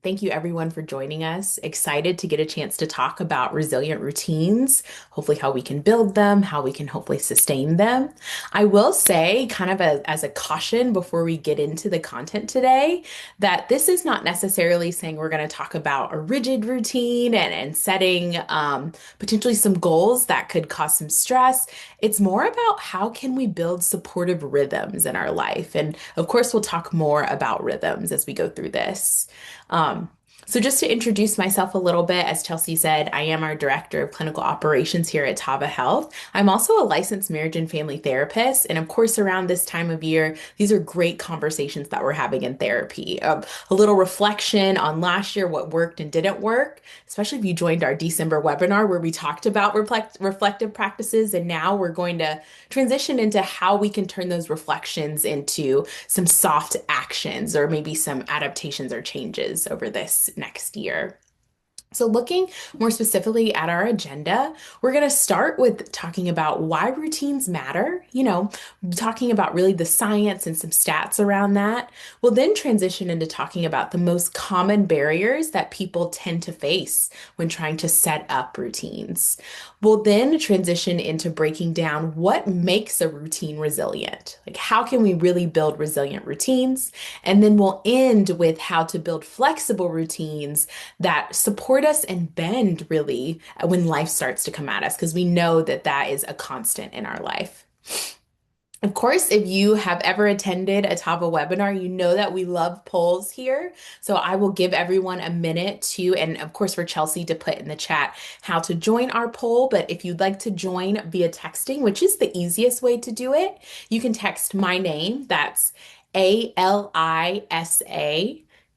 Thank you everyone for joining us. Excited to get a chance to talk about resilient routines, hopefully how we can build them, how we can hopefully sustain them. I will say, kind of as a caution before we get into the content today, that this is not necessarily saying we're going to talk about a rigid routine and setting potentially some goals that could cause some stress. It's more about how can we build supportive rhythms in our life. And of course, we'll talk more about rhythms as we go through this. Um, so just to introduce myself a little bit, as Chelsea said, I am our Director of Clinical Operations here at Tava Health. I'm also a licensed marriage and family therapist. And of course, around this time of year, these are great conversations that we're having in therapy. A little reflection on last year, what worked and didn't work, especially if you joined our December webinar where we talked about reflective practices. And now we're going to transition into how we can turn those reflections into some soft actions or maybe some adaptations or changes over this next year. So, looking more specifically at our agenda, we're going to start with talking about why routines matter, talking about really the science and some stats around that. We'll then transition into talking about the most common barriers that people tend to face when trying to set up routines. We'll then transition into breaking down what makes a routine resilient. Like, how can we really build resilient routines? And then we'll end with how to build flexible routines that support us and bend really when life starts to come at us, because we know that that is a constant in our life. Of course, if you have ever attended a Tava webinar, you know that we love polls here. So I will give everyone a minute to, and of course for Chelsea to put in the chat how to join our poll. But if you'd like to join via texting, which is the easiest way to do it, you can text my name. That's ALISA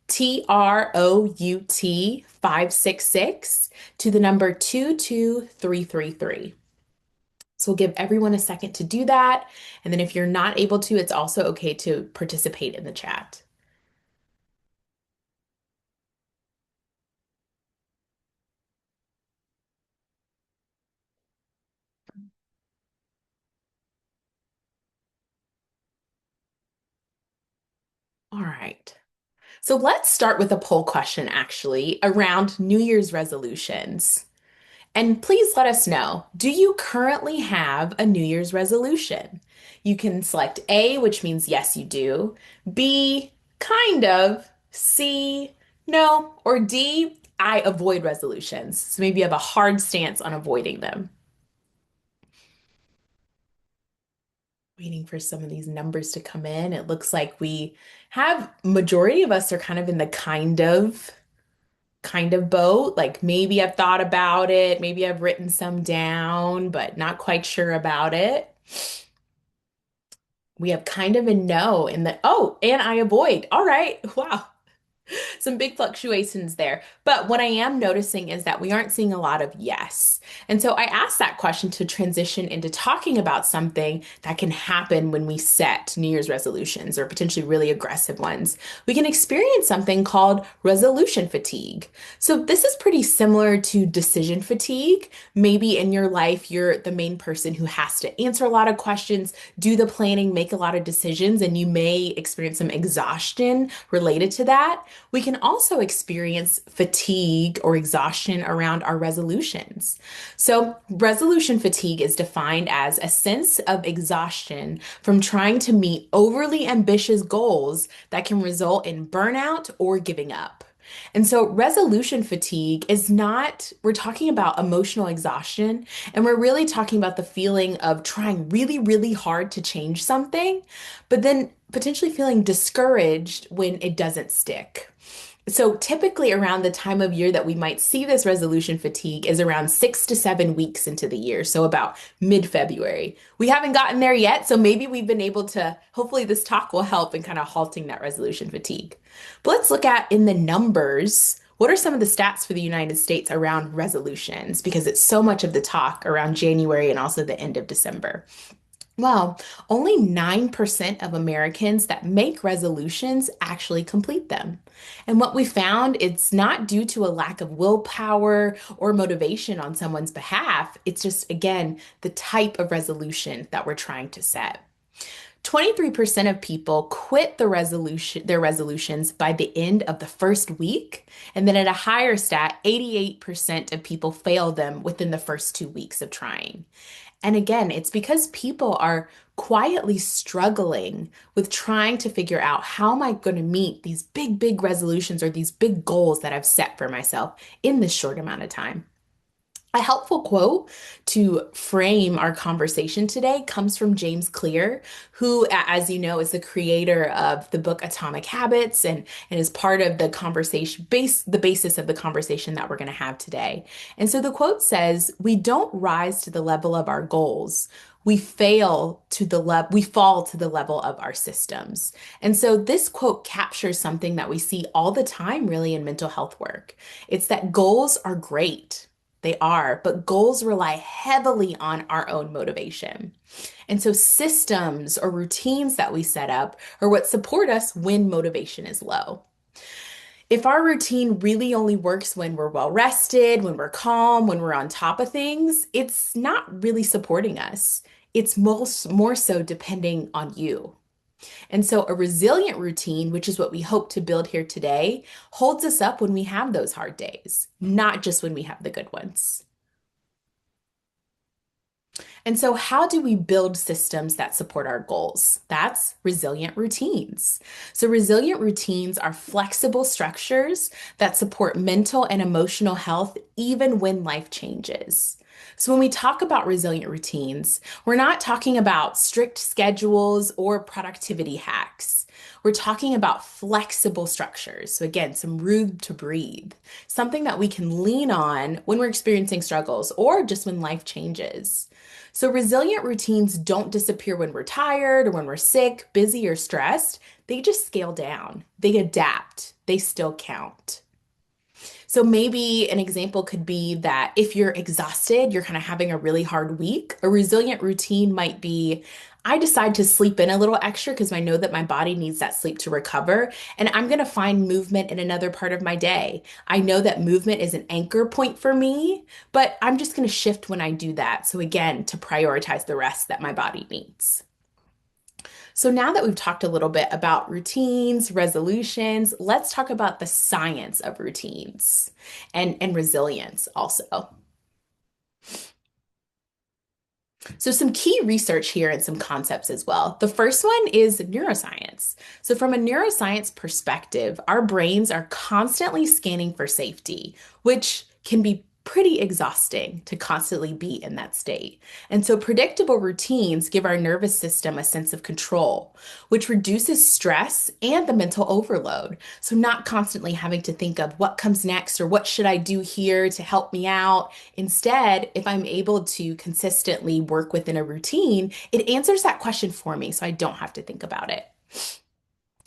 TROUT 566 to the number 22333. So we'll give everyone a second to do that. And then if you're not able to, it's also okay to participate in the chat. All right. So let's start with a poll question actually around New Year's resolutions. And please let us know, do you currently have a New Year's resolution? You can select A, which means yes, you do, B, kind of, C, no, or D, I avoid resolutions. So maybe you have a hard stance on avoiding them. Waiting for some of these numbers to come in. It looks like we have majority of us are kind of in the kind of boat. Like maybe I've thought about it, maybe I've written some down, but not quite sure about it. We have kind of a no in the, oh, and I avoid. All right. Wow. Some big fluctuations there. But what I am noticing is that we aren't seeing a lot of yes. And so I asked that question to transition into talking about something that can happen when we set New Year's resolutions or potentially really aggressive ones. We can experience something called resolution fatigue. So this is pretty similar to decision fatigue. Maybe in your life, you're the main person who has to answer a lot of questions, do the planning, make a lot of decisions, and you may experience some exhaustion related to that. We can also experience fatigue or exhaustion around our resolutions. So, resolution fatigue is defined as a sense of exhaustion from trying to meet overly ambitious goals that can result in burnout or giving up. And so, resolution fatigue is not, we're talking about emotional exhaustion, and we're really talking about the feeling of trying really, really hard to change something, but then potentially feeling discouraged when it doesn't stick. So typically around the time of year that we might see this resolution fatigue is around 6 to 7 weeks into the year. So about mid-February. We haven't gotten there yet. So maybe we've been able to, hopefully this talk will help in kind of halting that resolution fatigue. But let's look at in the numbers. What are some of the stats for the United States around resolutions? Because it's so much of the talk around January and also the end of December. Well, only 9% of Americans that make resolutions actually complete them. And what we found, it's not due to a lack of willpower or motivation on someone's behalf. It's just, again, the type of resolution that we're trying to set. 23% of people quit their resolutions by the end of the first week. And then at a higher stat, 88% of people fail them within the first 2 weeks of trying. And again, it's because people are quietly struggling with trying to figure out how am I going to meet these big, big resolutions or these big goals that I've set for myself in this short amount of time. A helpful quote to frame our conversation today comes from James Clear, who, as you know, is the creator of the book Atomic Habits and is part of the the basis of the conversation that we're going to have today. And so the quote says, "We don't rise to the level of our goals. We fall to the level of our systems." And so this quote captures something that we see all the time really in mental health work. It's that goals are great. They are, but goals rely heavily on our own motivation. And so systems or routines that we set up are what support us when motivation is low. If our routine really only works when we're well rested, when we're calm, when we're on top of things, it's not really supporting us. It's most more so depending on you. And so a resilient routine, which is what we hope to build here today, holds us up when we have those hard days, not just when we have the good ones. And so, how do we build systems that support our goals? That's resilient routines. So, resilient routines are flexible structures that support mental and emotional health even when life changes. So, when we talk about resilient routines, we're not talking about strict schedules or productivity hacks. We're talking about flexible structures. So, again, some room to breathe, something that we can lean on when we're experiencing struggles or just when life changes. So, resilient routines don't disappear when we're tired or when we're sick, busy, or stressed. They just scale down, they adapt, they still count. So maybe an example could be that if you're exhausted, you're kind of having a really hard week, a resilient routine might be I decide to sleep in a little extra because I know that my body needs that sleep to recover, and I'm going to find movement in another part of my day. I know that movement is an anchor point for me, but I'm just going to shift when I do that. So again, to prioritize the rest that my body needs. So now that we've talked a little bit about routines, resolutions, let's talk about the science of routines and resilience also. So, some key research here and some concepts as well. The first one is neuroscience. So, from a neuroscience perspective, our brains are constantly scanning for safety, which can be pretty exhausting to constantly be in that state. And so, predictable routines give our nervous system a sense of control, which reduces stress and the mental overload. So, not constantly having to think of what comes next or what should I do here to help me out. Instead, if I'm able to consistently work within a routine, it answers that question for me so I don't have to think about it.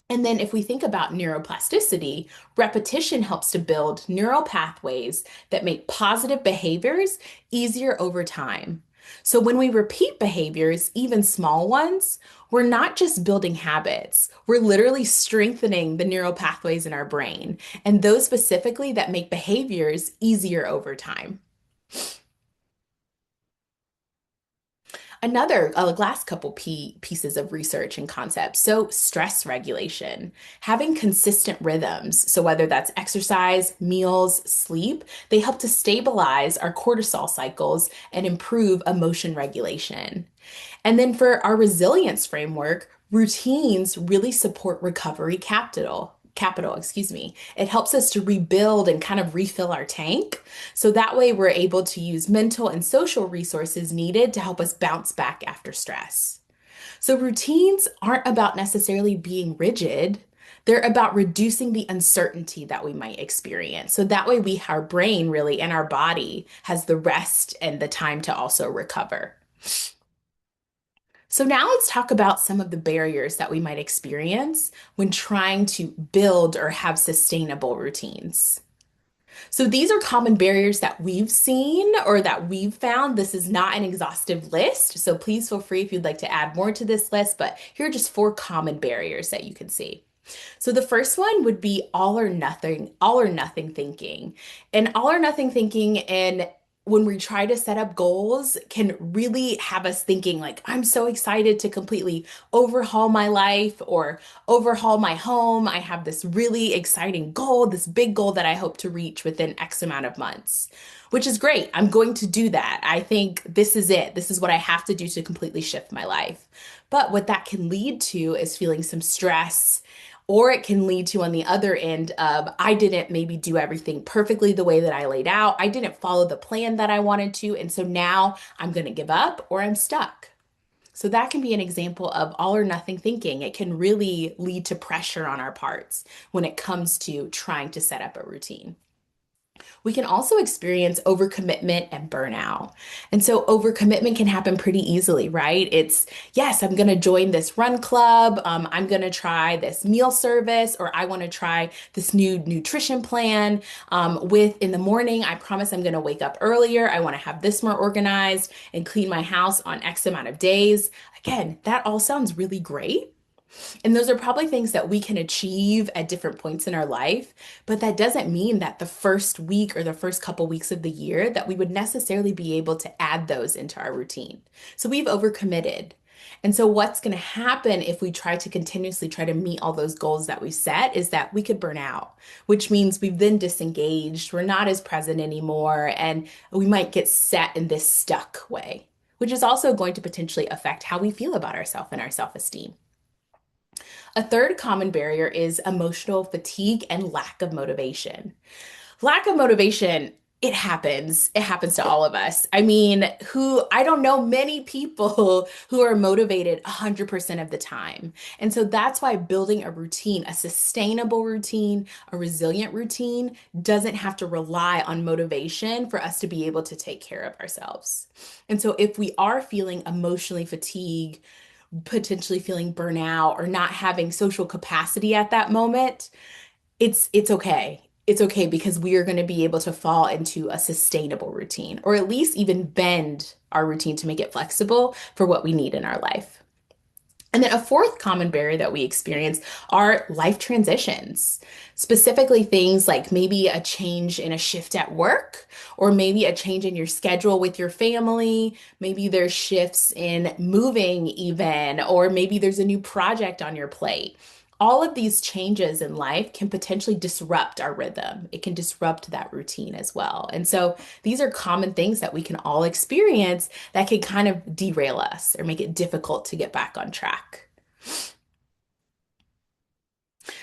And then, if we think about neuroplasticity, repetition helps to build neural pathways that make positive behaviors easier over time. So, when we repeat behaviors, even small ones, we're not just building habits, we're literally strengthening the neural pathways in our brain, and those specifically that make behaviors easier over time. Another last couple pieces of research and concepts. So, stress regulation, having consistent rhythms. So, whether that's exercise, meals, sleep, they help to stabilize our cortisol cycles and improve emotion regulation. And then for our resilience framework, routines really support recovery excuse me. It helps us to rebuild and kind of refill our tank. So that way we're able to use mental and social resources needed to help us bounce back after stress. So routines aren't about necessarily being rigid. They're about reducing the uncertainty that we might experience. So that way our brain really and our body has the rest and the time to also recover. So now let's talk about some of the barriers that we might experience when trying to build or have sustainable routines. So these are common barriers that we've seen or that we've found. This is not an exhaustive list, so please feel free if you'd like to add more to this list, but here are just four common barriers that you can see. So the first one would be all or nothing thinking. And all or nothing thinking in when we try to set up goals can really have us thinking like, I'm so excited to completely overhaul my life or overhaul my home. I have this really exciting goal, this big goal that I hope to reach within X amount of months, which is great. I'm going to do that. I think this is it. This is what I have to do to completely shift my life. But what that can lead to is feeling some stress, or it can lead to, on the other end of, I didn't maybe do everything perfectly the way that I laid out. I didn't follow the plan that I wanted to. And so now I'm going to give up or I'm stuck. So that can be an example of all or nothing thinking. It can really lead to pressure on our parts when it comes to trying to set up a routine. We can also experience overcommitment and burnout. And so overcommitment can happen pretty easily, right? It's, yes, I'm going to join this run club. I'm going to try this meal service, or I want to try this new nutrition plan. With in the morning, I promise I'm going to wake up earlier. I want to have this more organized and clean my house on X amount of days. Again, that all sounds really great. And those are probably things that we can achieve at different points in our life, but that doesn't mean that the first week or the first couple weeks of the year that we would necessarily be able to add those into our routine. So we've overcommitted. And so what's going to happen if we try to continuously try to meet all those goals that we set is that we could burn out, which means we've then disengaged, we're not as present anymore, and we might get set in this stuck way, which is also going to potentially affect how we feel about ourselves and our self-esteem. A third common barrier is emotional fatigue and lack of motivation. Lack of motivation, it happens. It happens to all of us. I mean, I don't know many people who are motivated 100% of the time. And so that's why building a routine, a sustainable routine, a resilient routine, doesn't have to rely on motivation for us to be able to take care of ourselves. And so if we are feeling emotionally fatigued, potentially feeling burnout or not having social capacity at that moment, it's okay. It's okay because we are going to be able to fall into a sustainable routine or at least even bend our routine to make it flexible for what we need in our life. And then a fourth common barrier that we experience are life transitions, specifically things like maybe a change in a shift at work, or maybe a change in your schedule with your family. Maybe there's shifts in moving, even, or maybe there's a new project on your plate. All of these changes in life can potentially disrupt our rhythm. It can disrupt that routine as well. And so these are common things that we can all experience that can kind of derail us or make it difficult to get back on track.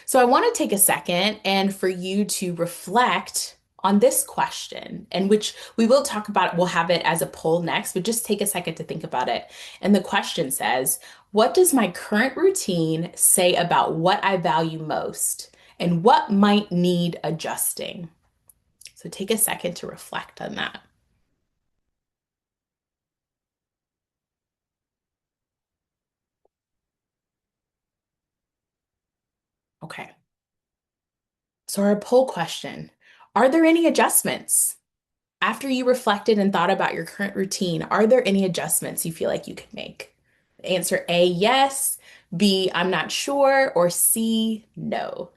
So I want to take a second and for you to reflect on this question, and which we will talk about, we'll have it as a poll next, but just take a second to think about it. And the question says, what does my current routine say about what I value most and what might need adjusting? So take a second to reflect on that. Okay. So our poll question, are there any adjustments? After you reflected and thought about your current routine, are there any adjustments you feel like you could make? Answer A, yes. B, I'm not sure. Or C, no.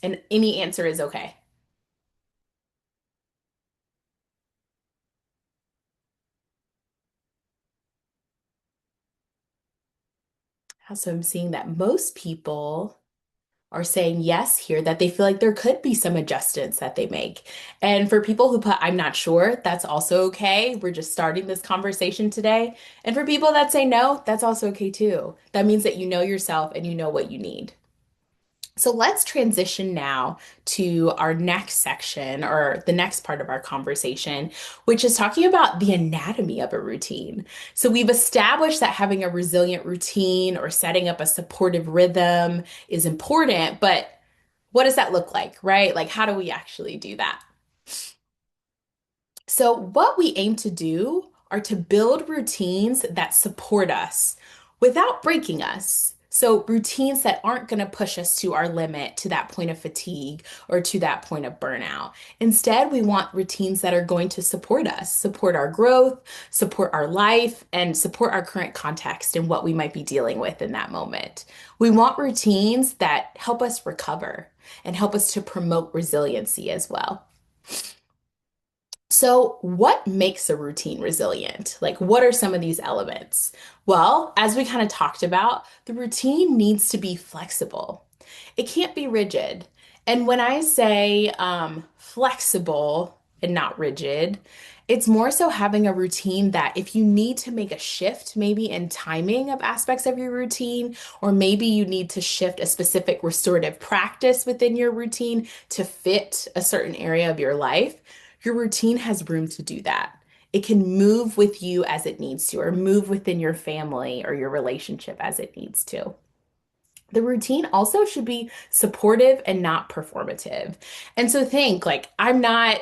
And any answer is okay. So I'm seeing that most people are saying yes here, that they feel like there could be some adjustments that they make. And for people who put, I'm not sure, that's also okay. We're just starting this conversation today. And for people that say no, that's also okay too. That means that you know yourself and you know what you need. So let's transition now to our next section or the next part of our conversation, which is talking about the anatomy of a routine. So we've established that having a resilient routine or setting up a supportive rhythm is important, but what does that look like, right? Like, how do we actually do that? So, what we aim to do are to build routines that support us without breaking us. So, routines that aren't going to push us to our limit, to that point of fatigue or to that point of burnout. Instead, we want routines that are going to support us, support our growth, support our life, and support our current context and what we might be dealing with in that moment. We want routines that help us recover and help us to promote resiliency as well. So, what makes a routine resilient? Like, what are some of these elements? Well, as we kind of talked about, the routine needs to be flexible. It can't be rigid. And when I say flexible and not rigid, it's more so having a routine that if you need to make a shift, maybe in timing of aspects of your routine, or maybe you need to shift a specific restorative practice within your routine to fit a certain area of your life, your routine has room to do that. It can move with you as it needs to, or move within your family or your relationship as it needs to. The routine also should be supportive and not performative. And so think like, I'm not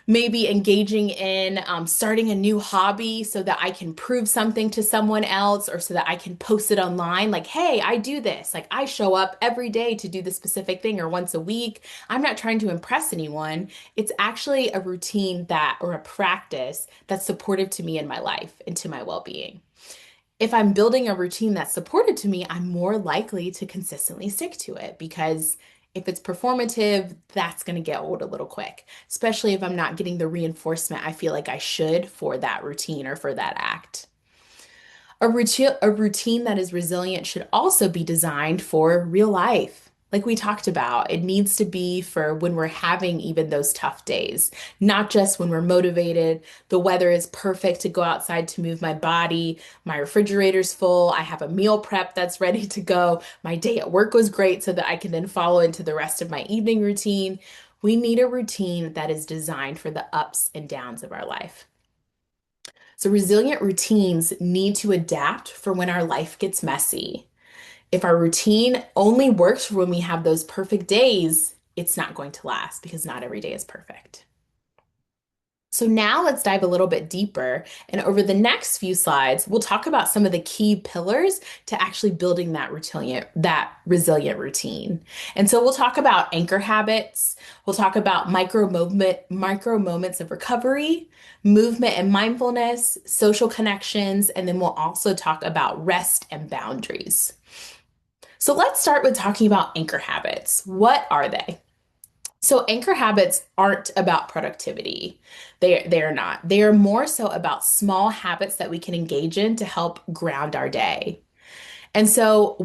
maybe engaging in starting a new hobby so that I can prove something to someone else or so that I can post it online. Like, hey, I do this. Like, I show up every day to do this specific thing or once a week. I'm not trying to impress anyone. It's actually a routine that or a practice that's supportive to me in my life and to my well being. If I'm building a routine that's supported to me, I'm more likely to consistently stick to it because if it's performative, that's going to get old a little quick, especially if I'm not getting the reinforcement I feel like I should for that routine or for that act. A routine that is resilient should also be designed for real life. Like we talked about, it needs to be for when we're having even those tough days, not just when we're motivated. The weather is perfect to go outside to move my body. My refrigerator's full. I have a meal prep that's ready to go. My day at work was great so that I can then follow into the rest of my evening routine. We need a routine that is designed for the ups and downs of our life. So, resilient routines need to adapt for when our life gets messy. If our routine only works for when we have those perfect days, it's not going to last because not every day is perfect. So now let's dive a little bit deeper. And over the next few slides, we'll talk about some of the key pillars to actually building that resilient routine. And so we'll talk about anchor habits. We'll talk about micro moments of recovery, movement and mindfulness, social connections, and then we'll also talk about rest and boundaries. So let's start with talking about anchor habits. What are they? So anchor habits aren't about productivity. They are not. They are more so about small habits that we can engage in to help ground our day. And so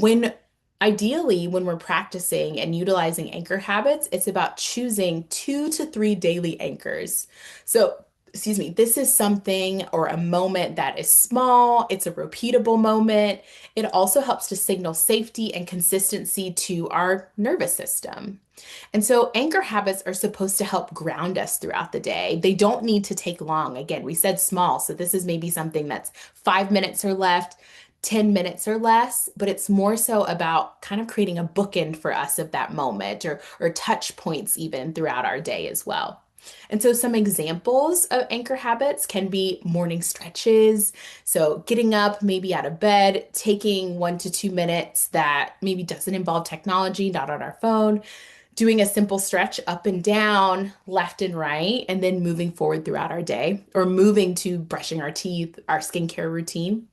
ideally when we're practicing and utilizing anchor habits, it's about choosing 2 to 3 daily anchors. So excuse me, this is something or a moment that is small, it's a repeatable moment. It also helps to signal safety and consistency to our nervous system. And so anchor habits are supposed to help ground us throughout the day. They don't need to take long. Again, we said small, so this is maybe something that's 5 minutes or left, 10 minutes or less, but it's more so about kind of creating a bookend for us of that moment or touch points even throughout our day as well. And so some examples of anchor habits can be morning stretches. So getting up, maybe out of bed, taking 1 to 2 minutes that maybe doesn't involve technology, not on our phone, doing a simple stretch up and down, left and right, and then moving forward throughout our day or moving to brushing our teeth, our skincare routine.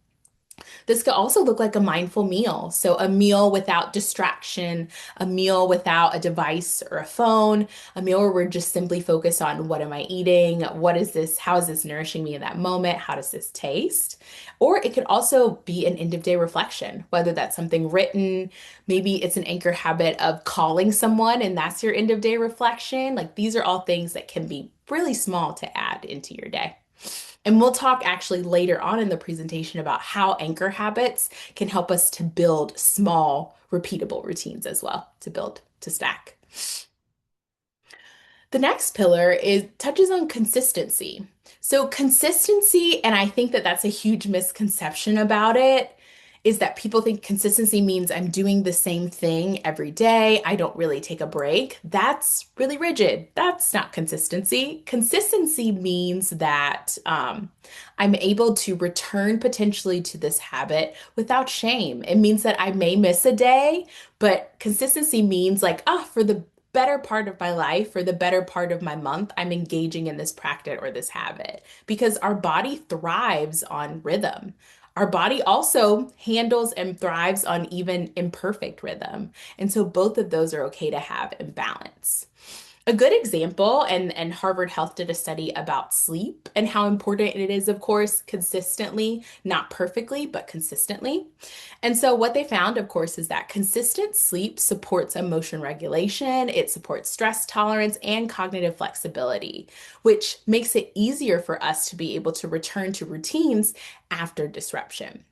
This could also look like a mindful meal. So, a meal without distraction, a meal without a device or a phone, a meal where we're just simply focused on what am I eating? What is this? How is this nourishing me in that moment? How does this taste? Or it could also be an end of day reflection, whether that's something written, maybe it's an anchor habit of calling someone and that's your end of day reflection. Like these are all things that can be really small to add into your day. And we'll talk actually later on in the presentation about how anchor habits can help us to build small, repeatable routines as well, to build, to stack. The next pillar is touches on consistency. So consistency, and I think that that's a huge misconception about it, is that people think consistency means I'm doing the same thing every day. I don't really take a break. That's really rigid. That's not consistency. Consistency means that I'm able to return potentially to this habit without shame. It means that I may miss a day, but consistency means like, for the better part of my life or the better part of my month, I'm engaging in this practice or this habit because our body thrives on rhythm. Our body also handles and thrives on even imperfect rhythm. And so both of those are okay to have in balance. A good example, and Harvard Health did a study about sleep and how important it is, of course, consistently, not perfectly, but consistently. And so, what they found, of course, is that consistent sleep supports emotion regulation, it supports stress tolerance and cognitive flexibility, which makes it easier for us to be able to return to routines after disruption.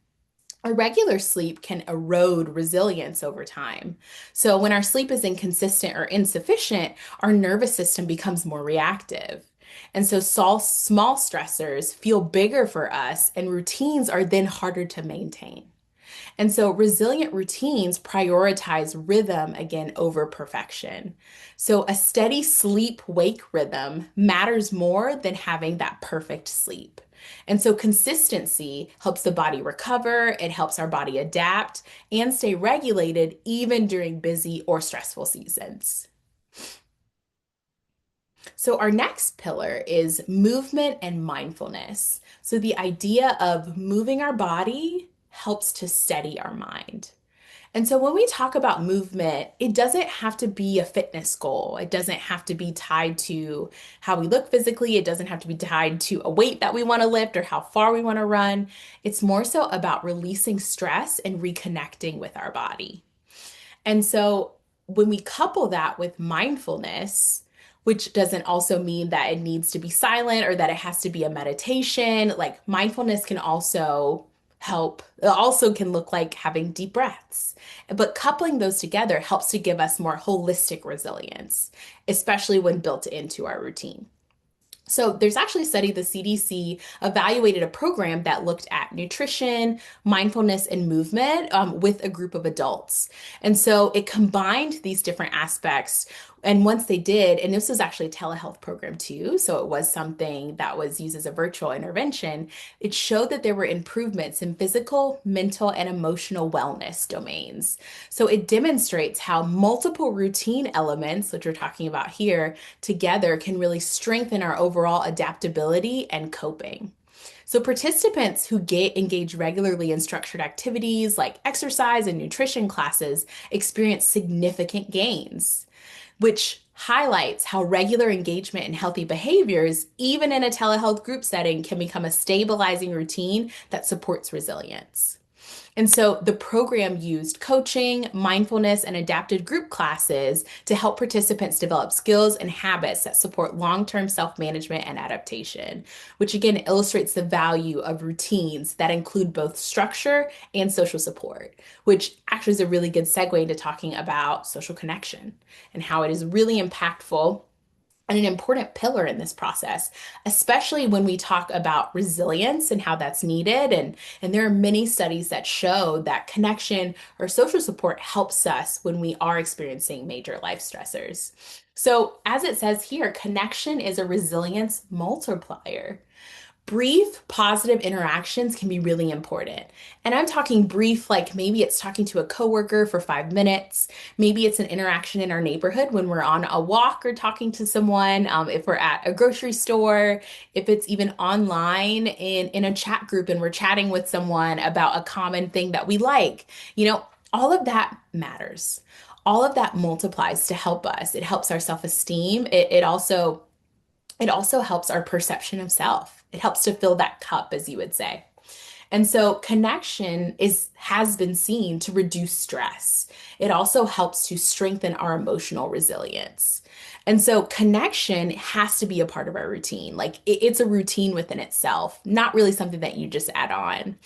Irregular sleep can erode resilience over time. So, when our sleep is inconsistent or insufficient, our nervous system becomes more reactive. And so, small stressors feel bigger for us, and routines are then harder to maintain. And so resilient routines prioritize rhythm again over perfection. So a steady sleep wake rhythm matters more than having that perfect sleep. And so consistency helps the body recover, it helps our body adapt and stay regulated even during busy or stressful seasons. So, our next pillar is movement and mindfulness. So, the idea of moving our body helps to steady our mind. And so, when we talk about movement, it doesn't have to be a fitness goal. It doesn't have to be tied to how we look physically. It doesn't have to be tied to a weight that we want to lift or how far we want to run. It's more so about releasing stress and reconnecting with our body. And so when we couple that with mindfulness, which doesn't also mean that it needs to be silent or that it has to be a meditation, like mindfulness can also help. It also can look like having deep breaths. But coupling those together helps to give us more holistic resilience, especially when built into our routine. So there's actually a study, the CDC evaluated a program that looked at nutrition, mindfulness, and movement with a group of adults. And so it combined these different aspects. And once they did, and this was actually a telehealth program too, so it was something that was used as a virtual intervention, it showed that there were improvements in physical, mental, and emotional wellness domains. So it demonstrates how multiple routine elements, which we're talking about here, together can really strengthen our overall adaptability and coping. So, participants who engage regularly in structured activities like exercise and nutrition classes experience significant gains, which highlights how regular engagement in healthy behaviors, even in a telehealth group setting, can become a stabilizing routine that supports resilience. And so the program used coaching, mindfulness, and adapted group classes to help participants develop skills and habits that support long-term self-management and adaptation, which again illustrates the value of routines that include both structure and social support, which actually is a really good segue into talking about social connection and how it is really impactful and an important pillar in this process, especially when we talk about resilience and how that's needed. And there are many studies that show that connection or social support helps us when we are experiencing major life stressors. So, as it says here, connection is a resilience multiplier. Brief, positive interactions can be really important. And I'm talking brief, like maybe it's talking to a coworker for 5 minutes. Maybe it's an interaction in our neighborhood when we're on a walk or talking to someone. If we're at a grocery store, if it's even online in a chat group and we're chatting with someone about a common thing that we like, all of that matters. All of that multiplies to help us. It helps our self-esteem. It also helps our perception of self. It helps to fill that cup, as you would say. And so connection has been seen to reduce stress. It also helps to strengthen our emotional resilience. And so connection has to be a part of our routine. Like it's a routine within itself, not really something that you just add on.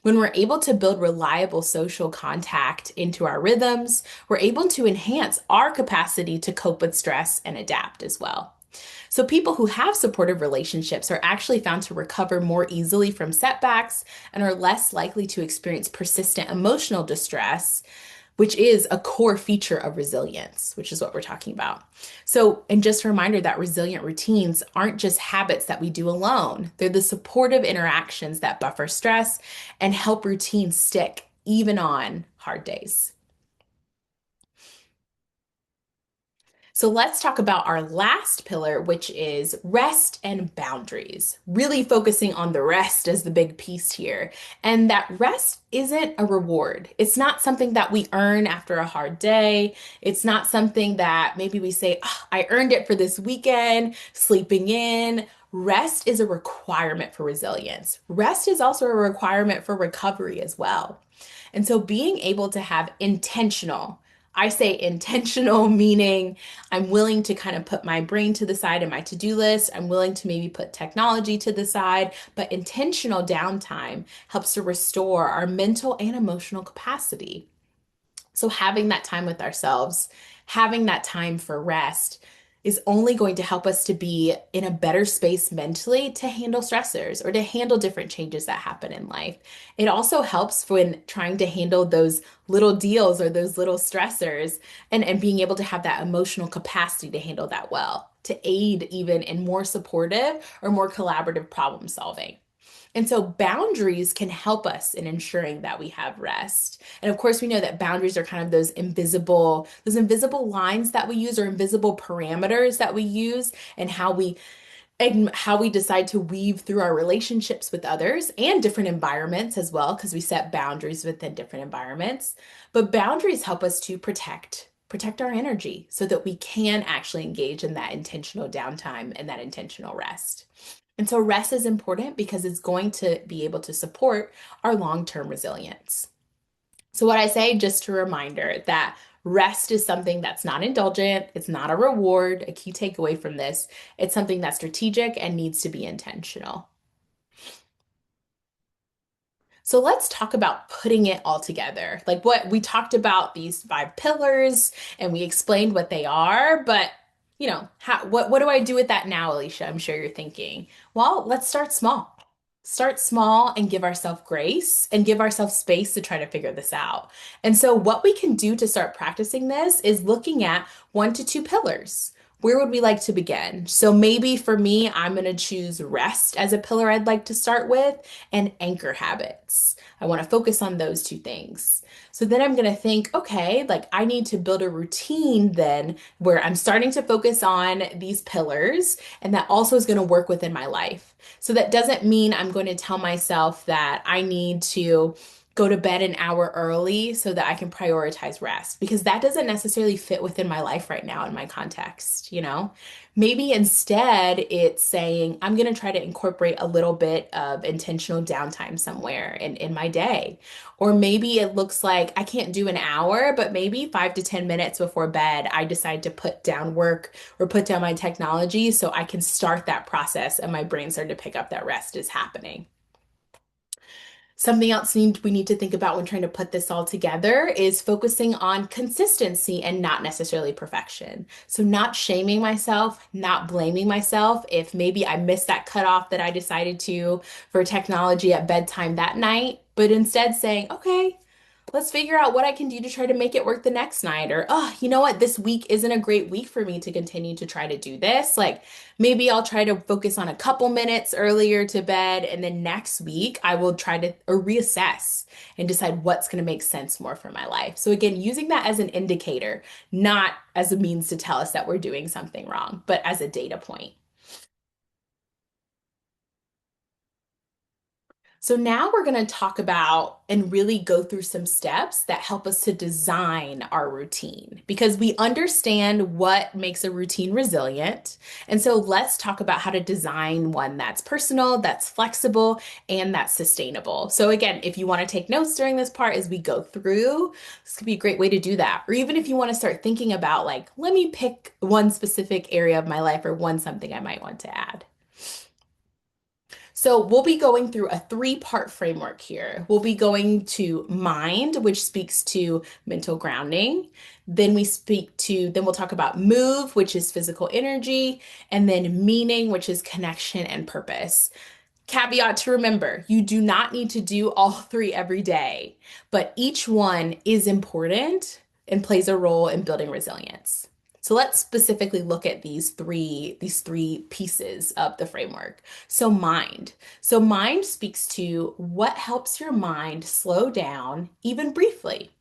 When we're able to build reliable social contact into our rhythms, we're able to enhance our capacity to cope with stress and adapt as well. So, people who have supportive relationships are actually found to recover more easily from setbacks and are less likely to experience persistent emotional distress, which is a core feature of resilience, which is what we're talking about. So, and just a reminder that resilient routines aren't just habits that we do alone, they're the supportive interactions that buffer stress and help routines stick even on hard days. So let's talk about our last pillar, which is rest and boundaries. Really focusing on the rest as the big piece here. And that rest isn't a reward. It's not something that we earn after a hard day. It's not something that maybe we say, oh, I earned it for this weekend, sleeping in. Rest is a requirement for resilience. Rest is also a requirement for recovery as well. And so being able to have intentional, I say intentional, meaning I'm willing to kind of put my brain to the side and my to-do list. I'm willing to maybe put technology to the side, but intentional downtime helps to restore our mental and emotional capacity. So having that time with ourselves, having that time for rest is only going to help us to be in a better space mentally to handle stressors or to handle different changes that happen in life. It also helps when trying to handle those little deals or those little stressors and being able to have that emotional capacity to handle that well, to aid even in more supportive or more collaborative problem solving. And so boundaries can help us in ensuring that we have rest. And of course, we know that boundaries are kind of those invisible lines that we use or invisible parameters that we use and how we decide to weave through our relationships with others and different environments as well, because we set boundaries within different environments. But boundaries help us to protect our energy so that we can actually engage in that intentional downtime and that intentional rest. And so rest is important because it's going to be able to support our long-term resilience. So what I say, just a reminder that rest is something that's not indulgent, it's not a reward, a key takeaway from this. It's something that's strategic and needs to be intentional. So let's talk about putting it all together. Like what we talked about these five pillars and we explained what they are, but what do I do with that now, Alicia? I'm sure you're thinking. Well, let's start small. Start small and give ourselves grace and give ourselves space to try to figure this out. And so what we can do to start practicing this is looking at 1 to 2 pillars. Where would we like to begin? So maybe for me, I'm going to choose rest as a pillar I'd like to start with and anchor habits. I want to focus on those two things. So then I'm going to think, okay, like I need to build a routine then where I'm starting to focus on these pillars and that also is going to work within my life. So that doesn't mean I'm going to tell myself that I need to go to bed an hour early so that I can prioritize rest because that doesn't necessarily fit within my life right now in my context, you know? Maybe instead it's saying I'm going to try to incorporate a little bit of intentional downtime somewhere in my day. Or maybe it looks like I can't do an hour, but maybe 5 to 10 minutes before bed, I decide to put down work or put down my technology so I can start that process and my brain start to pick up that rest is happening. Something else we need to think about when trying to put this all together is focusing on consistency and not necessarily perfection. So, not shaming myself, not blaming myself if maybe I missed that cutoff that I decided to for technology at bedtime that night, but instead saying, okay, let's figure out what I can do to try to make it work the next night. Or, oh, you know what? This week isn't a great week for me to continue to try to do this. Like maybe I'll try to focus on a couple minutes earlier to bed. And then next week I will try to or reassess and decide what's going to make sense more for my life. So again, using that as an indicator, not as a means to tell us that we're doing something wrong, but as a data point. So now we're going to talk about and really go through some steps that help us to design our routine because we understand what makes a routine resilient. And so let's talk about how to design one that's personal, that's flexible, and that's sustainable. So again, if you want to take notes during this part as we go through, this could be a great way to do that. Or even if you want to start thinking about like, let me pick one specific area of my life or one something I might want to add. So we'll be going through a three-part framework here. We'll be going to mind, which speaks to mental grounding. Then we'll talk about move, which is physical energy, and then meaning, which is connection and purpose. Caveat to remember, you do not need to do all three every day, but each one is important and plays a role in building resilience. So let's specifically look at these three pieces of the framework. So mind. So mind speaks to what helps your mind slow down even briefly.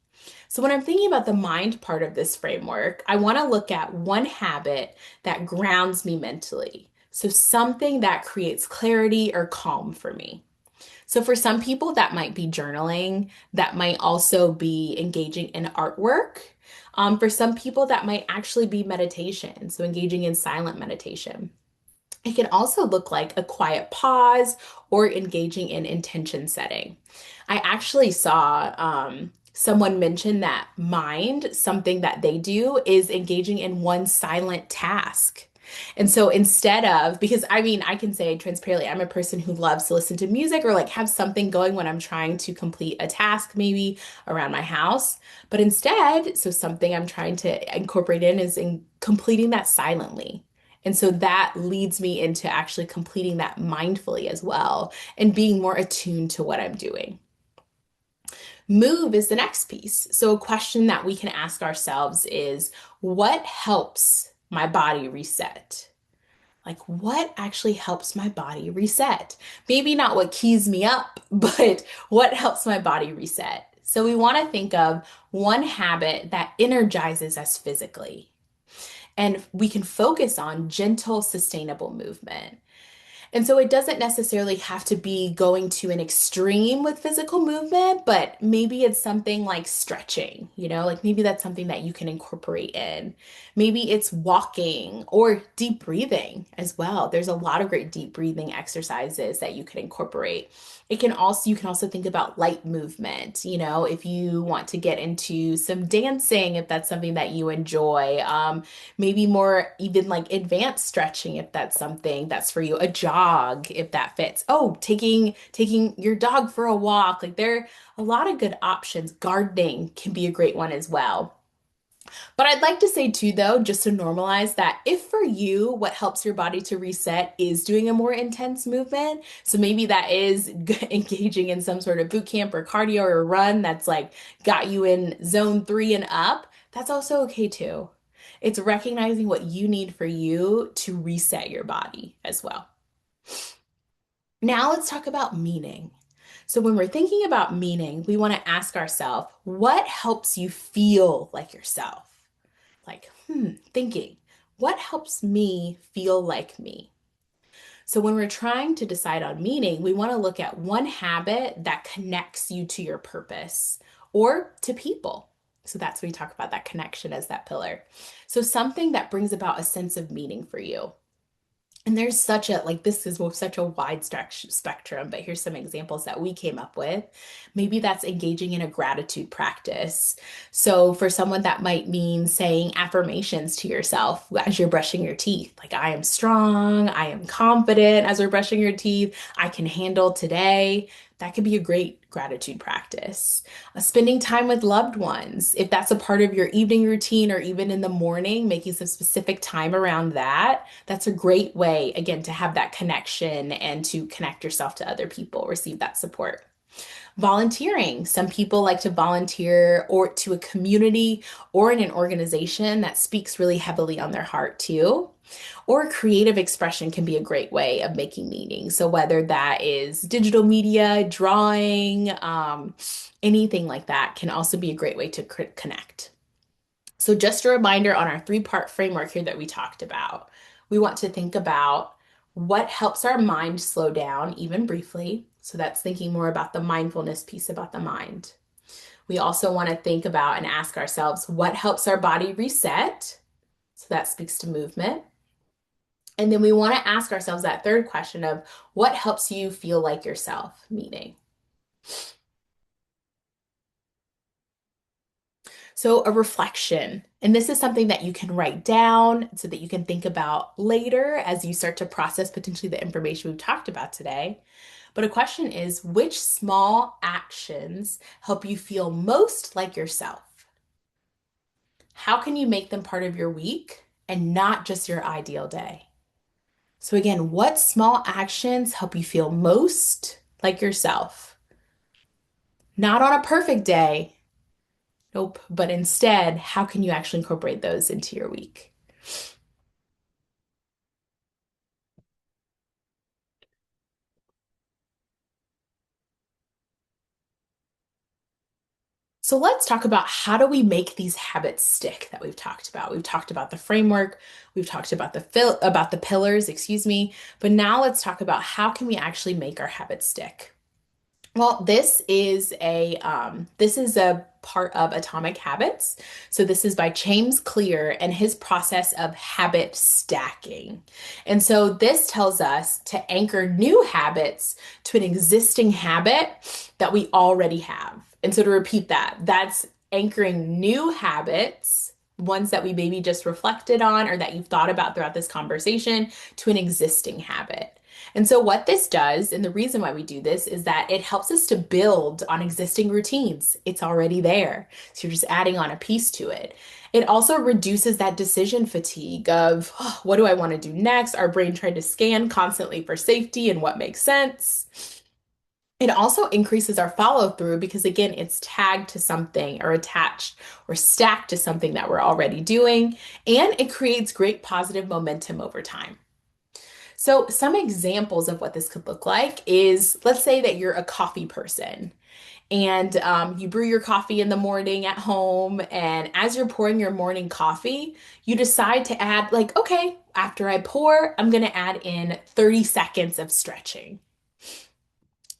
So, when I'm thinking about the mind part of this framework, I want to look at one habit that grounds me mentally. So, something that creates clarity or calm for me. So, for some people, that might be journaling, that might also be engaging in artwork. For some people, that might actually be meditation, so engaging in silent meditation. It can also look like a quiet pause or engaging in intention setting. I actually saw someone mention that mind, something that they do is engaging in one silent task. And so instead of, because I mean, I can say transparently, I'm a person who loves to listen to music or like have something going when I'm trying to complete a task, maybe around my house. But instead, so something I'm trying to incorporate in is in completing that silently. And so that leads me into actually completing that mindfully as well and being more attuned to what I'm doing. Move is the next piece. So, a question that we can ask ourselves is what helps my body reset? Like, what actually helps my body reset? Maybe not what keys me up, but what helps my body reset? So, we want to think of one habit that energizes us physically. And we can focus on gentle, sustainable movement. And so it doesn't necessarily have to be going to an extreme with physical movement, but maybe it's something like stretching, like maybe that's something that you can incorporate in. Maybe it's walking or deep breathing as well. There's a lot of great deep breathing exercises that you can incorporate. You can also think about light movement, if you want to get into some dancing, if that's something that you enjoy. Maybe more even like advanced stretching if that's something that's for you, a jog if that fits. Oh, taking your dog for a walk. Like there are a lot of good options. Gardening can be a great one as well. But I'd like to say too, though, just to normalize that if for you, what helps your body to reset is doing a more intense movement. So maybe that is engaging in some sort of boot camp or cardio or run that's like got you in zone 3 and up. That's also okay too. It's recognizing what you need for you to reset your body as well. Now let's talk about meaning. So when we're thinking about meaning, we want to ask ourselves, what helps you feel like yourself? Like, thinking, what helps me feel like me? So when we're trying to decide on meaning, we want to look at one habit that connects you to your purpose or to people. So that's when we talk about that connection as that pillar. So something that brings about a sense of meaning for you. And there's such a, like, this is such a wide spectrum, but here's some examples that we came up with. Maybe that's engaging in a gratitude practice. So for someone, that might mean saying affirmations to yourself as you're brushing your teeth. Like, I am strong, I am confident as we're brushing your teeth, I can handle today. That could be a great gratitude practice. Spending time with loved ones, if that's a part of your evening routine or even in the morning, making some specific time around that, that's a great way, again, to have that connection and to connect yourself to other people, receive that support. Volunteering. Some people like to volunteer or to a community or in an organization that speaks really heavily on their heart too. Or creative expression can be a great way of making meaning. So whether that is digital media, drawing, anything like that can also be a great way to connect. So just a reminder on our three-part framework here that we talked about. We want to think about what helps our mind slow down, even briefly. So that's thinking more about the mindfulness piece about the mind. We also want to think about and ask ourselves what helps our body reset. So that speaks to movement. And then we want to ask ourselves that third question of what helps you feel like yourself, meaning. So, a reflection, and this is something that you can write down so that you can think about later as you start to process potentially the information we've talked about today. But a question is, which small actions help you feel most like yourself? How can you make them part of your week and not just your ideal day? So, again, what small actions help you feel most like yourself? Not on a perfect day, nope, but instead, how can you actually incorporate those into your week? So let's talk about how do we make these habits stick that we've talked about. We've talked about the framework, we've talked about the pillars, excuse me, but now let's talk about how can we actually make our habits stick. Well, this is a part of Atomic Habits. So this is by James Clear and his process of habit stacking. And so this tells us to anchor new habits to an existing habit that we already have. And so to repeat that, that's anchoring new habits, ones that we maybe just reflected on or that you've thought about throughout this conversation, to an existing habit. And so, what this does, and the reason why we do this, is that it helps us to build on existing routines. It's already there. So, you're just adding on a piece to it. It also reduces that decision fatigue of oh, what do I want to do next? Our brain trying to scan constantly for safety and what makes sense. It also increases our follow through because, again, it's tagged to something or attached or stacked to something that we're already doing. And it creates great positive momentum over time. So, some examples of what this could look like is let's say that you're a coffee person and you brew your coffee in the morning at home. And as you're pouring your morning coffee, you decide to add, like, okay, after I pour, I'm going to add in 30 seconds of stretching.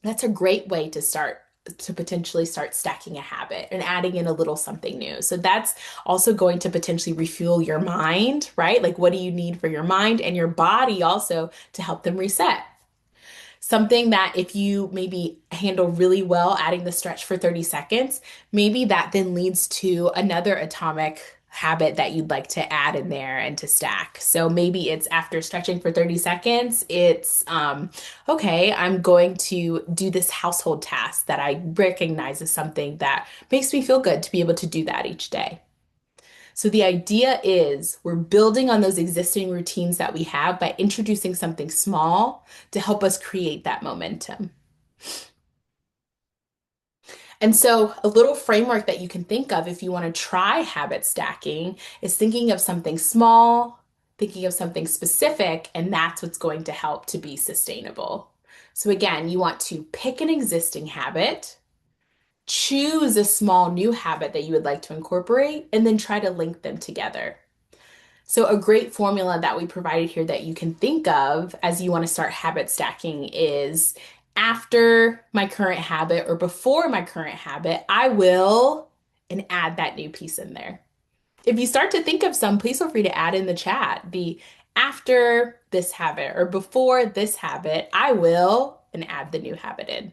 That's a great way to start to potentially start stacking a habit and adding in a little something new. So that's also going to potentially refuel your mind, right? Like what do you need for your mind and your body also to help them reset? Something that if you maybe handle really well adding the stretch for 30 seconds, maybe that then leads to another atomic habit that you'd like to add in there and to stack. So maybe it's after stretching for 30 seconds, it's okay, I'm going to do this household task that I recognize as something that makes me feel good to be able to do that each day. So the idea is we're building on those existing routines that we have by introducing something small to help us create that momentum. And so a little framework that you can think of if you want to try habit stacking is thinking of something small, thinking of something specific, and that's what's going to help to be sustainable. So again, you want to pick an existing habit, choose a small new habit that you would like to incorporate, and then try to link them together. So, a great formula that we provided here that you can think of as you want to start habit stacking is after my current habit or before my current habit, I will, and add that new piece in there. If you start to think of some, please feel free to add in the chat the after this habit or before this habit, I will, and add the new habit in.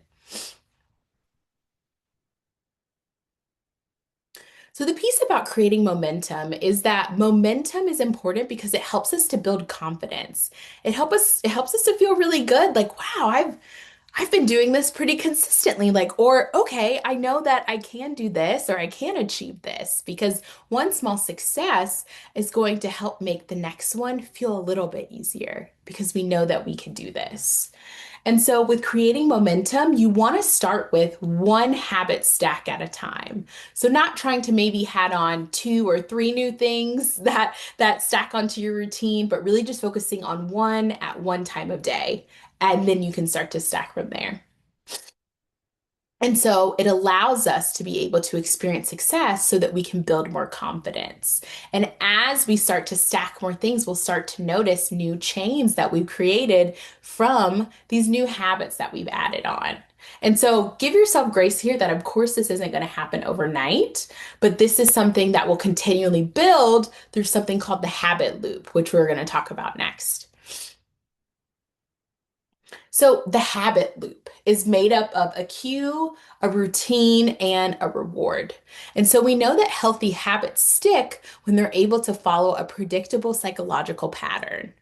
So the piece about creating momentum is that momentum is important because it helps us to build confidence. It helps us to feel really good like wow, I've been doing this pretty consistently like or okay, I know that I can do this or I can achieve this because one small success is going to help make the next one feel a little bit easier because we know that we can do this. And so, with creating momentum, you want to start with one habit stack at a time. So, not trying to maybe add on two or three new things that stack onto your routine, but really just focusing on one at one time of day, and then you can start to stack from there. And so it allows us to be able to experience success so that we can build more confidence. And as we start to stack more things, we'll start to notice new chains that we've created from these new habits that we've added on. And so give yourself grace here that, of course, this isn't going to happen overnight, but this is something that will continually build through something called the habit loop, which we're going to talk about next. So the habit loop is made up of a cue, a routine, and a reward. And so we know that healthy habits stick when they're able to follow a predictable psychological pattern.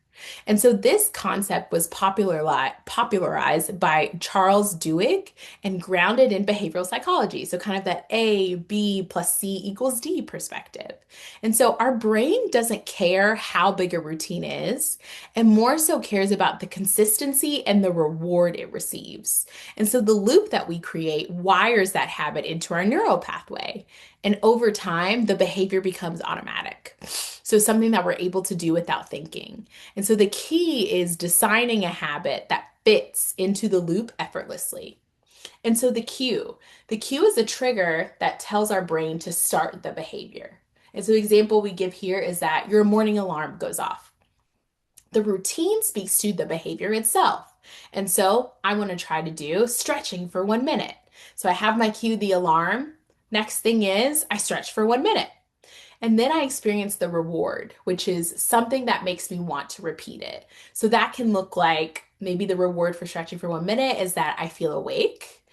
And so this concept was popularized by Charles Duhigg and grounded in behavioral psychology. So kind of that A, B plus C equals D perspective. And so our brain doesn't care how big a routine is, and more so cares about the consistency and the reward it receives. And so the loop that we create wires that habit into our neural pathway. And over time, the behavior becomes automatic. So something that we're able to do without thinking. And so the key is designing a habit that fits into the loop effortlessly. And so the cue is a trigger that tells our brain to start the behavior. And so the example we give here is that your morning alarm goes off. The routine speaks to the behavior itself. And so I want to try to do stretching for 1 minute. So I have my cue, the alarm. Next thing is I stretch for 1 minute. And then I experience the reward, which is something that makes me want to repeat it. So that can look like maybe the reward for stretching for 1 minute is that I feel awake.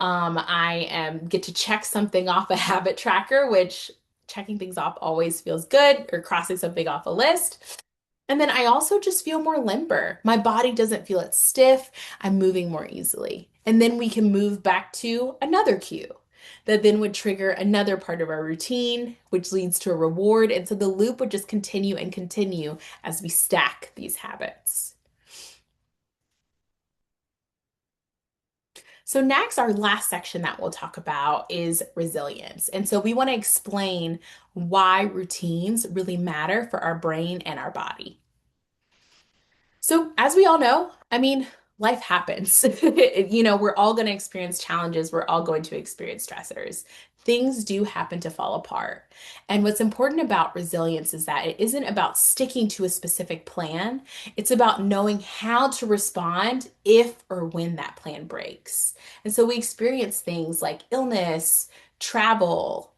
Get to check something off a habit tracker, which checking things off always feels good, or crossing something off a list. And then I also just feel more limber. My body doesn't feel as stiff. I'm moving more easily. And then we can move back to another cue that then would trigger another part of our routine, which leads to a reward. And so the loop would just continue and continue as we stack these habits. So, next, our last section that we'll talk about is resilience. And so, we want to explain why routines really matter for our brain and our body. So, as we all know, I mean, life happens. We're all going to experience challenges. We're all going to experience stressors. Things do happen to fall apart. And what's important about resilience is that it isn't about sticking to a specific plan. It's about knowing how to respond if or when that plan breaks. And so we experience things like illness, travel,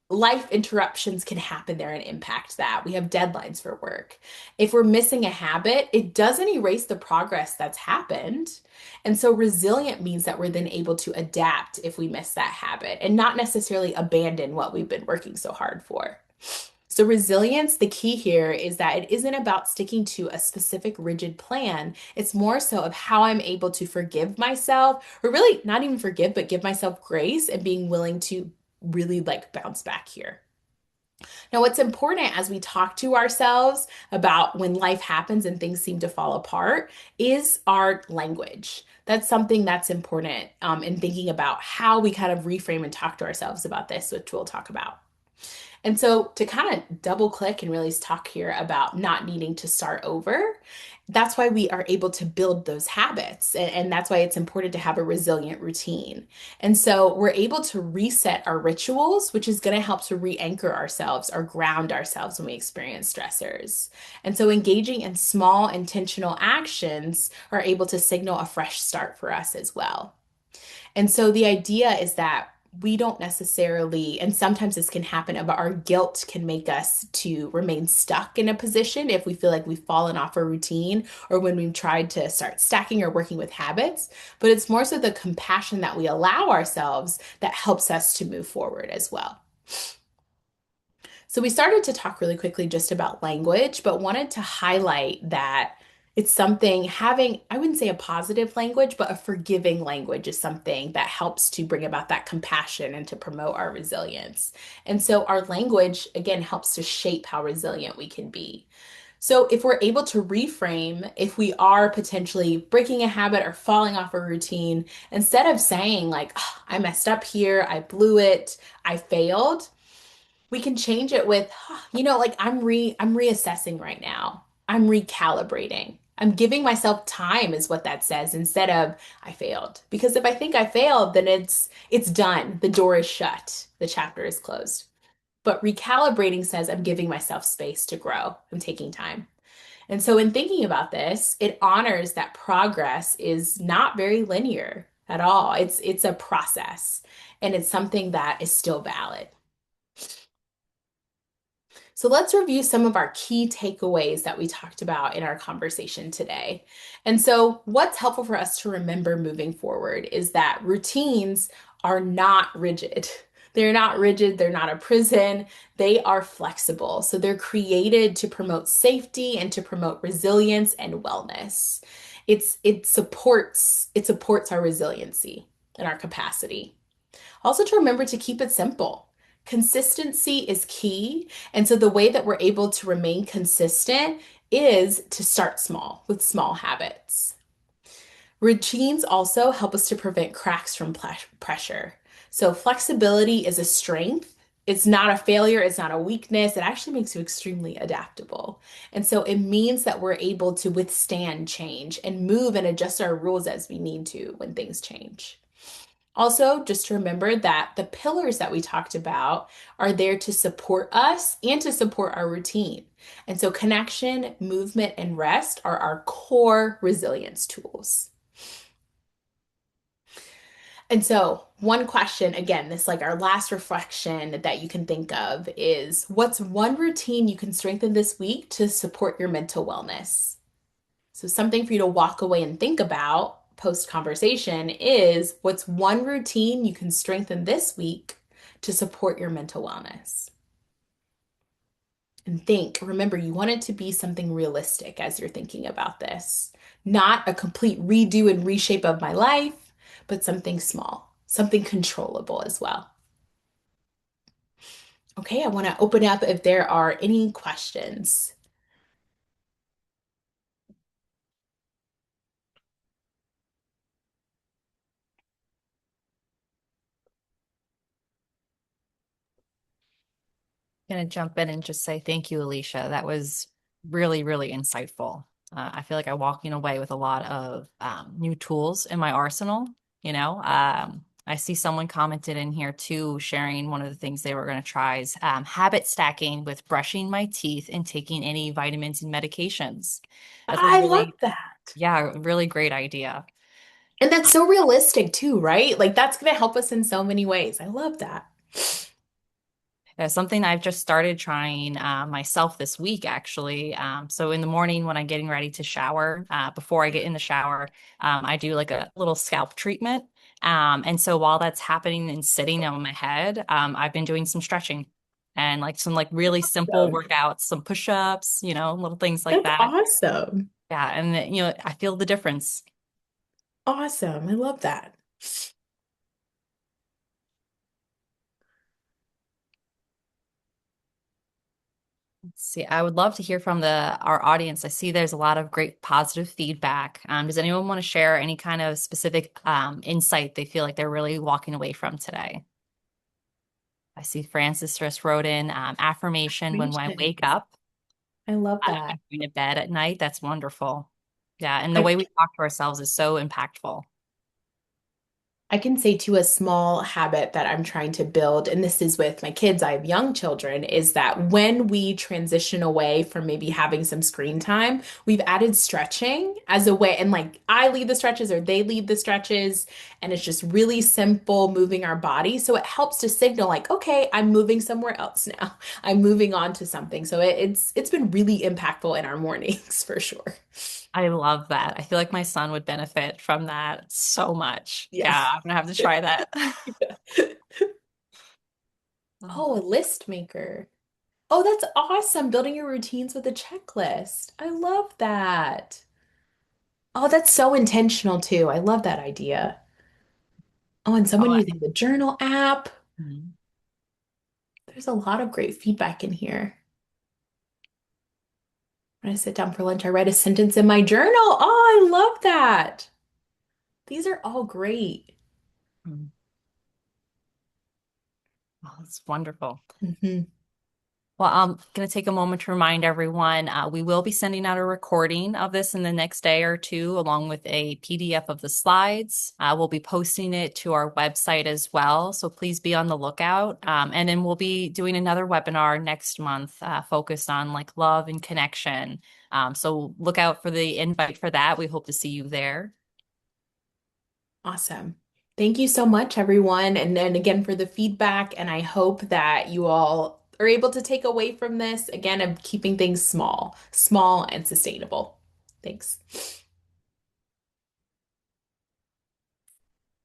life interruptions can happen there and impact that. We have deadlines for work. If we're missing a habit, it doesn't erase the progress that's happened. And so resilient means that we're then able to adapt if we miss that habit and not necessarily abandon what we've been working so hard for. So, resilience, the key here is that it isn't about sticking to a specific rigid plan. It's more so of how I'm able to forgive myself, or really not even forgive, but give myself grace and being willing to really like bounce back here. Now, what's important as we talk to ourselves about when life happens and things seem to fall apart is our language. That's something that's important in thinking about how we kind of reframe and talk to ourselves about this, which we'll talk about. And so, to kind of double click and really talk here about not needing to start over, that's why we are able to build those habits. And that's why it's important to have a resilient routine. And so, we're able to reset our rituals, which is going to help to re anchor ourselves or ground ourselves when we experience stressors. And so, engaging in small intentional actions are able to signal a fresh start for us as well. And so the idea is that we don't necessarily, and sometimes this can happen, but our guilt can make us to remain stuck in a position if we feel like we've fallen off a routine or when we've tried to start stacking or working with habits. But it's more so the compassion that we allow ourselves that helps us to move forward as well. So we started to talk really quickly just about language, but wanted to highlight that it's something having, I wouldn't say a positive language, but a forgiving language is something that helps to bring about that compassion and to promote our resilience. And so our language, again, helps to shape how resilient we can be. So if we're able to reframe, if we are potentially breaking a habit or falling off a routine, instead of saying like, "Oh, I messed up here, I blew it, I failed," we can change it with, like I'm reassessing right now. I'm recalibrating. I'm giving myself time is what that says instead of I failed. Because if I think I failed, then it's done. The door is shut. The chapter is closed. But recalibrating says I'm giving myself space to grow. I'm taking time. And so in thinking about this, it honors that progress is not very linear at all. It's a process and it's something that is still valid. So let's review some of our key takeaways that we talked about in our conversation today. And so, what's helpful for us to remember moving forward is that routines are not rigid. They're not rigid, they're not a prison, they are flexible. So, they're created to promote safety and to promote resilience and wellness. It supports our resiliency and our capacity. Also, to remember to keep it simple. Consistency is key. And so, the way that we're able to remain consistent is to start small with small habits. Routines also help us to prevent cracks from pressure. So, flexibility is a strength. It's not a failure, it's not a weakness. It actually makes you extremely adaptable. And so, it means that we're able to withstand change and move and adjust our rules as we need to when things change. Also, just to remember that the pillars that we talked about are there to support us and to support our routine. And so, connection, movement, and rest are our core resilience tools. And so, one question, again, this like our last reflection that you can think of is what's one routine you can strengthen this week to support your mental wellness? So, something for you to walk away and think about post conversation is what's one routine you can strengthen this week to support your mental wellness? And think, remember, you want it to be something realistic as you're thinking about this, not a complete redo and reshape of my life, but something small, something controllable as well. Okay, I want to open up if there are any questions. Gonna jump in and just say thank you, Alicia. That was really, really insightful. I feel like I'm walking away with a lot of new tools in my arsenal. I see someone commented in here too, sharing one of the things they were going to try is habit stacking with brushing my teeth and taking any vitamins and medications. That's a I love really, that. yeah, really great idea. And that's so realistic too, right? Like that's going to help us in so many ways. I love that. Something I've just started trying myself this week, actually. So in the morning when I'm getting ready to shower, before I get in the shower, I do like a little scalp treatment. And so while that's happening and sitting on my head, I've been doing some stretching and like some like really simple Awesome. workouts, some push-ups, little things like That's that. awesome. Yeah, and I feel the difference. Awesome. I love that. Let's see, I would love to hear from the our audience. I see there's a lot of great positive feedback. Does anyone want to share any kind of specific insight they feel like they're really walking away from today? I see Francis just wrote in affirmation when I wake Congratulations. up, I love that. and going to bed at night. That's wonderful. Yeah, and the I way we talk to ourselves is so impactful. I can say too, a small habit that I'm trying to build, and this is with my kids, I have young children, is that when we transition away from maybe having some screen time, we've added stretching as a way, and like I lead the stretches or they lead the stretches, and it's just really simple moving our body. So it helps to signal like, okay, I'm moving somewhere else now. I'm moving on to something. So it's been really impactful in our mornings for sure. I love that. I feel like my son would benefit from that so much. Yeah. Yeah, I'm gonna have to try that. Oh, a list maker. Oh, that's awesome. Building your routines with a checklist. I love that. Oh, that's so intentional too. I love that idea. Oh, and someone Oh, using the journal app. mhm. There's a lot of great feedback in here. When I sit down for lunch, I write a sentence in my journal. Oh, I love that. These are all great. Mhm. Oh, that's wonderful. Mhm. Well, I'm going to take a moment to remind everyone we will be sending out a recording of this in the next day or two, along with a PDF of the slides. We'll be posting it to our website as well. So please be on the lookout. And then we'll be doing another webinar next month focused on like love and connection. So look out for the invite for that. We hope to see you there. Awesome. Thank you so much, everyone. And then again for the feedback. And I hope that you all are able to take away from this again of keeping things small, small and sustainable. Thanks.